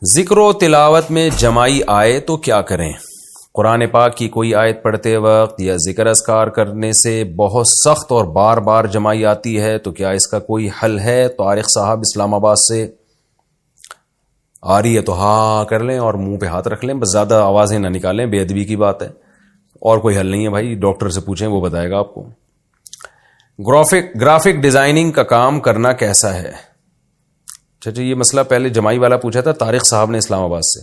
ذکر و تلاوت میں جمائی آئے تو کیا کریں؟ قرآن پاک کی کوئی آیت پڑھتے وقت یا ذکر اذکار کرنے سے بہت سخت اور بار بار جمائی آتی ہے تو کیا اس کا کوئی حل ہے؟ طارق صاحب اسلام آباد سے. آ رہی ہے تو ہاں کر لیں اور منہ پہ ہاتھ رکھ لیں، بس زیادہ آوازیں نہ نکالیں، بے ادبی کی بات ہے. اور کوئی حل نہیں ہے بھائی، ڈاکٹر سے پوچھیں، وہ بتائے گا آپ کو. گرافک ڈیزائننگ کا کام کرنا کیسا ہے؟ اچھا یہ مسئلہ پہلے جمائی والا پوچھا تھا طارق صاحب نے اسلام آباد سے.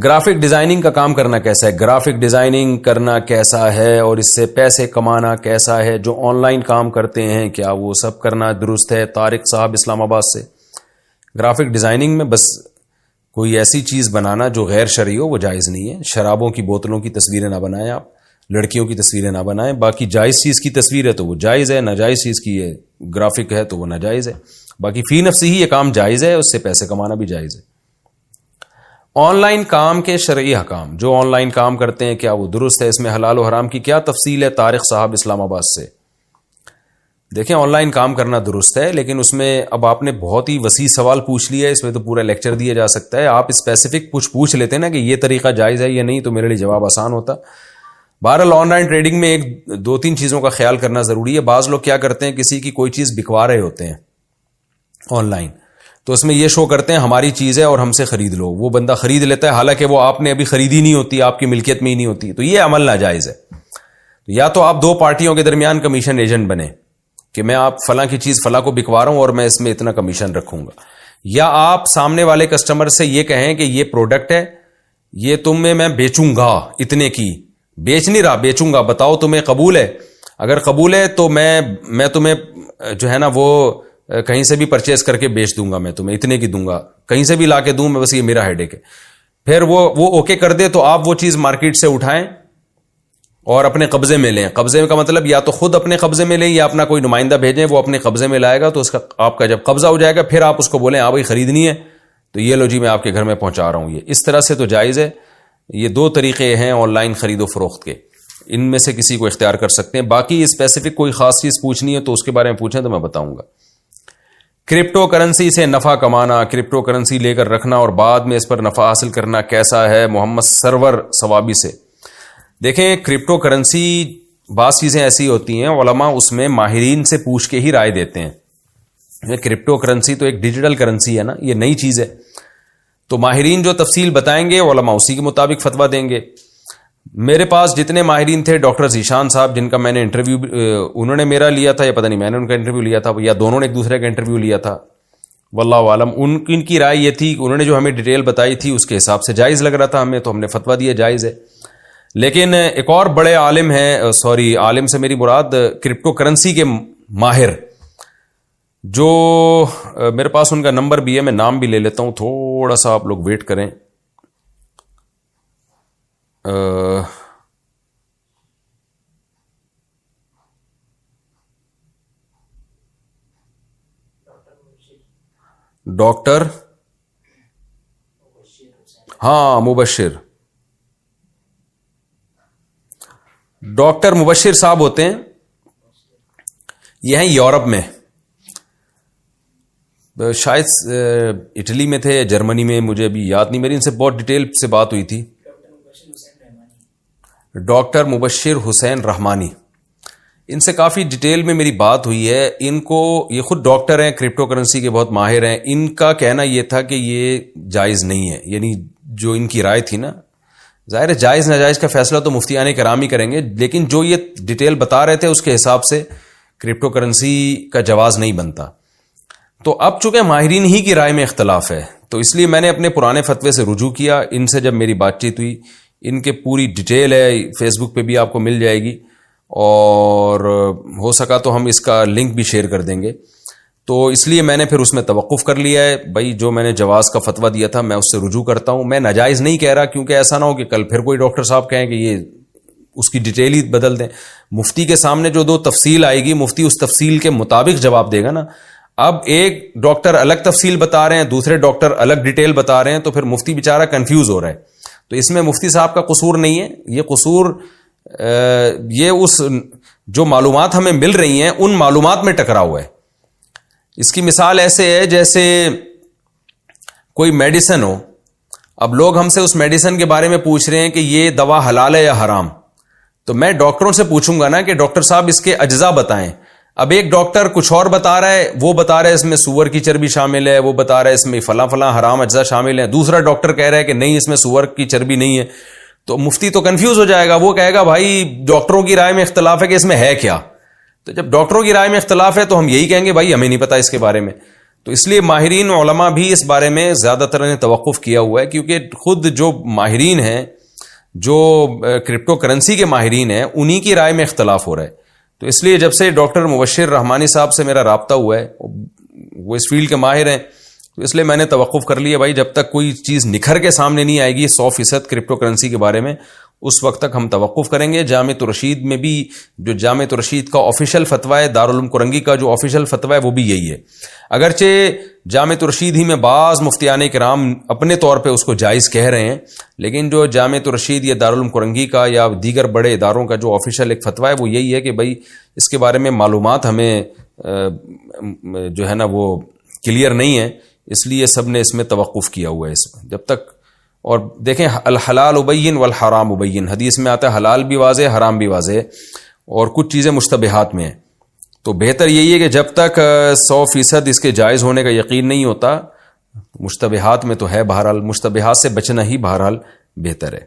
گرافک ڈیزائننگ کا کام کرنا کیسا ہے؟ گرافک ڈیزائننگ کرنا کیسا ہے اور اس سے پیسے کمانا کیسا ہے؟ جو آن لائن کام کرتے ہیں کیا وہ سب کرنا درست ہے؟ طارق صاحب اسلام آباد سے. گرافک ڈیزائننگ میں بس کوئی ایسی چیز بنانا جو غیر شرعی ہو وہ جائز نہیں ہے. شرابوں کی بوتلوں کی تصویریں نہ بنائیں، آپ لڑکیوں کی تصویریں نہ بنائیں. باقی جائز چیز کی تصویر ہے تو وہ جائز ہے، ناجائز چیز کی ہے گرافک ہے تو وہ ناجائز ہے. باقی فی نفسی ہی یہ کام جائز ہے، اس سے پیسے کمانا بھی جائز ہے. آن لائن کام کے شرعی حکام، جو آن لائن کام کرتے ہیں کیا وہ درست ہے؟ اس میں حلال و حرام کی کیا تفصیل ہے؟ طارق صاحب اسلام آباد سے. دیکھیں آن لائن کام کرنا درست ہے، لیکن اس میں اب آپ نے بہت ہی وسیع سوال پوچھ لیا ہے، اس میں تو پورا لیکچر دیا جا سکتا ہے. آپ اسپیسیفک کچھ پوچھ لیتے ہیں نا کہ یہ طریقہ جائز ہے یا نہیں، تو میرے لیے جواب آسان ہوتا. بہرحال آن لائن ٹریڈنگ میں دو تین چیزوں کا خیال کرنا ضروری ہے. بعض لوگ کیا کرتے ہیں، کسی کی کوئی چیز بکوا رہے ہوتے ہیں آن لائن، تو اس میں یہ شو کرتے ہیں ہماری چیز ہے اور ہم سے خرید لو. وہ بندہ خرید لیتا ہے حالانکہ وہ آپ نے ابھی خریدی نہیں ہوتی، آپ کی ملکیت میں ہی نہیں ہوتی. تو یہ عمل ناجائز ہے. یا تو آپ دو پارٹیوں کے درمیان کمیشن ایجنٹ بنے کہ میں آپ فلاں کی چیز فلاں کو بکوا رہا ہوں اور میں اس میں اتنا کمیشن رکھوں گا. یا آپ سامنے والے کسٹمر سے یہ کہیں کہ یہ پروڈکٹ ہے، یہ تم میں بیچوں گا اتنے کی. بیچ نہیں رہا، بیچوں گا، بتاؤ تمہیں قبول ہے؟ اگر قبول ہے تو میں تمہیں جو ہے نا وہ کہیں سے بھی پرچیز کر کے بیچ دوں گا، میں تمہیں اتنے کی دوں گا، کہیں سے بھی لا کے دوں میں، بس یہ میرا ہیڈیک ہے. پھر وہ اوکے کر دے تو آپ وہ چیز مارکیٹ سے اٹھائیں اور اپنے قبضے میں لیں. قبضے کا مطلب یا تو خود اپنے قبضے میں لیں یا اپنا کوئی نمائندہ بھیجیں، وہ اپنے قبضے میں لائے گا. تو اس کا آپ کا جب قبضہ ہو جائے گا پھر آپ اس کو بولیں ہاں بھائی خریدنی ہے تو یہ لو جی میں آپ کے گھر میں پہنچا رہا ہوں. یہ اس طرح سے تو جائز ہے. یہ دو طریقے ہیں آن لائن خرید و فروخت کے، ان میں سے کسی کو اختیار کر سکتے ہیں. باقی اسپیسیفک کوئی خاص چیز پوچھنی ہے تو اس کے بارے میں پوچھیں تو میں بتاؤں گا. کرپٹو کرنسی سے نفع کمانا، کرپٹو کرنسی لے کر رکھنا اور بعد میں اس پر نفع حاصل کرنا کیسا ہے؟ محمد سرور ثوابی سے. دیکھیں کرپٹو کرنسی بعض چیزیں ایسی ہوتی ہیں علماء اس میں ماہرین سے پوچھ کے ہی رائے دیتے ہیں. کرپٹو کرنسی تو ایک ڈیجیٹل کرنسی ہے نا، یہ نئی چیز ہے، تو ماہرین جو تفصیل بتائیں گے علماء اسی کے مطابق فتویٰ دیں گے. میرے پاس جتنے ماہرین تھے، ڈاکٹر ذیشان صاحب جن کا میں نے انٹرویو انہوں نے میرا لیا تھا یا پتہ نہیں میں نے ان کا انٹرویو لیا تھا یا دونوں نے ایک دوسرے کا انٹرویو لیا تھا، واللہ عالم. ان کی رائے یہ تھی، انہوں نے جو ہمیں ڈیٹیل بتائی تھی اس کے حساب سے جائز لگ رہا تھا ہمیں، تو ہم نے فتویٰ دیا جائز ہے. لیکن ایک اور بڑے عالم ہیں، عالم سے میری مراد کرپٹو کرنسی کے ماہر، جو میرے پاس ان کا نمبر بھی ہے، میں نام بھی لے لیتا ہوں، تھوڑا سا آپ لوگ ویٹ کریں. ڈاکٹر مبشر، ڈاکٹر مبشر صاحب ہوتے ہیں، یہ ہیں یورپ میں، شاید اٹلی میں تھے یا جرمنی میں، مجھے ابھی یاد نہیں. میری ان سے بہت ڈیٹیل سے بات ہوئی تھی. ڈاکٹر مبشر حسین رحمانی، ان سے کافی ڈیٹیل میں میری بات ہوئی ہے. ان کو، یہ خود ڈاکٹر ہیں، کرپٹو کرنسی کے بہت ماہر ہیں. ان کا کہنا یہ تھا کہ یہ جائز نہیں ہے، یعنی جو ان کی رائے تھی نا، ظاہر ہے جائز ناجائز کا فیصلہ تو مفتیان کرام ہی کریں گے، لیکن جو یہ ڈیٹیل بتا رہے تھے اس کے حساب سے کرپٹو کرنسی کا جواز نہیں بنتا. تو اب چونکہ ماہرین ہی کی رائے میں اختلاف ہے تو اس لیے میں نے اپنے پرانے فتوے سے رجوع کیا. ان سے جب میری بات چیت ہوئی، ان کے پوری ڈیٹیل ہے، فیس بک پہ بھی آپ کو مل جائے گی، اور ہو سکا تو ہم اس کا لنک بھی شیئر کر دیں گے. تو اس لیے میں نے پھر اس میں توقف کر لیا ہے. بھائی جو میں نے جواز کا فتویٰ دیا تھا میں اس سے رجوع کرتا ہوں، میں ناجائز نہیں کہہ رہا، کیونکہ ایسا نہ ہو کہ کل پھر کوئی ڈاکٹر صاحب کہیں کہ یہ اس کی ڈیٹیل ہی بدل دیں. مفتی کے سامنے جو دو تفصیل آئے گی، مفتی اس تفصیل کے مطابق جواب دے گا نا. اب ایک ڈاکٹر الگ تفصیل بتا رہے ہیں، دوسرے ڈاکٹر الگ ڈیٹیل بتا رہے ہیں، تو پھر مفتی بیچارہ کنفیوز ہو رہا ہے. تو اس میں مفتی صاحب کا قصور نہیں ہے، یہ قصور یہ اس جو معلومات ہمیں مل رہی ہیں ان معلومات میں ٹکرا ہوا ہے. اس کی مثال ایسے ہے جیسے کوئی میڈیسن ہو. اب لوگ ہم سے اس میڈیسن کے بارے میں پوچھ رہے ہیں کہ یہ دوا حلال ہے یا حرام. تو میں ڈاکٹروں سے پوچھوں گا نا کہ ڈاکٹر صاحب اس کے اجزاء بتائیں. اب ایک ڈاکٹر کچھ اور بتا رہا ہے, وہ بتا رہا ہے اس میں سور کی چربی شامل ہے, وہ بتا رہا ہے اس میں فلاں فلاں حرام اجزاء شامل ہیں, دوسرا ڈاکٹر کہہ رہا ہے کہ نہیں اس میں سور کی چربی نہیں ہے. تو مفتی تو کنفیوز ہو جائے گا, وہ کہے گا بھائی ڈاکٹروں کی رائے میں اختلاف ہے کہ اس میں ہے کیا. تو جب ڈاکٹروں کی رائے میں اختلاف ہے تو ہم یہی کہیں گے بھائی ہمیں نہیں پتا اس کے بارے میں. تو اس لیے ماہرین علماء بھی اس بارے میں زیادہ تر نے توقف کیا ہوا ہے, کیونکہ خود جو ماہرین ہیں, جو کرپٹو کرنسی کے ماہرین ہیں, انہی کی رائے میں اختلاف ہو رہا ہے. تو اس لیے جب سے ڈاکٹر مبشر رحمانی صاحب سے میرا رابطہ ہوا ہے, وہ اس فیلڈ کے ماہر ہیں, تو اس لیے میں نے توقف کر لیا بھائی جب تک کوئی چیز نکھر کے سامنے نہیں آئے گی 100% کرپٹو کرنسی کے بارے میں, اس وقت تک ہم توقف کریں گے. جامعۃ الرشید میں بھی جو جامعۃ الرشید کا آفیشیل فتویٰ ہے, دارالعلوم کرنگی کا جو آفیشیل فتویٰ ہے وہ بھی یہی ہے. اگرچہ جامعۃ الرشید ہی میں بعض مفتیان کرام اپنے طور پہ اس کو جائز کہہ رہے ہیں, لیکن جو جامعۃ الرشید یا دارالعلوم کرنگی کا یا دیگر بڑے اداروں کا جو آفیشیل ایک فتویٰ ہے وہ یہی ہے کہ بھائی اس کے بارے میں معلومات ہمیں جو ہے نا وہ کلیئر نہیں ہے, اس لیے سب نے اس میں توقف کیا ہوا ہے اس میں جب تک. اور دیکھیں الحلال ابین والحرام ابین, حدیث میں آتا ہے حلال بھی واضح حرام بھی واضح, اور کچھ چیزیں مشتبہات میں ہیں. تو بہتر یہی ہے کہ جب تک 100% اس کے جائز ہونے کا یقین نہیں ہوتا, مشتبہات میں تو ہے, بہرحال مشتبہات سے بچنا ہی بہرحال بہتر ہے.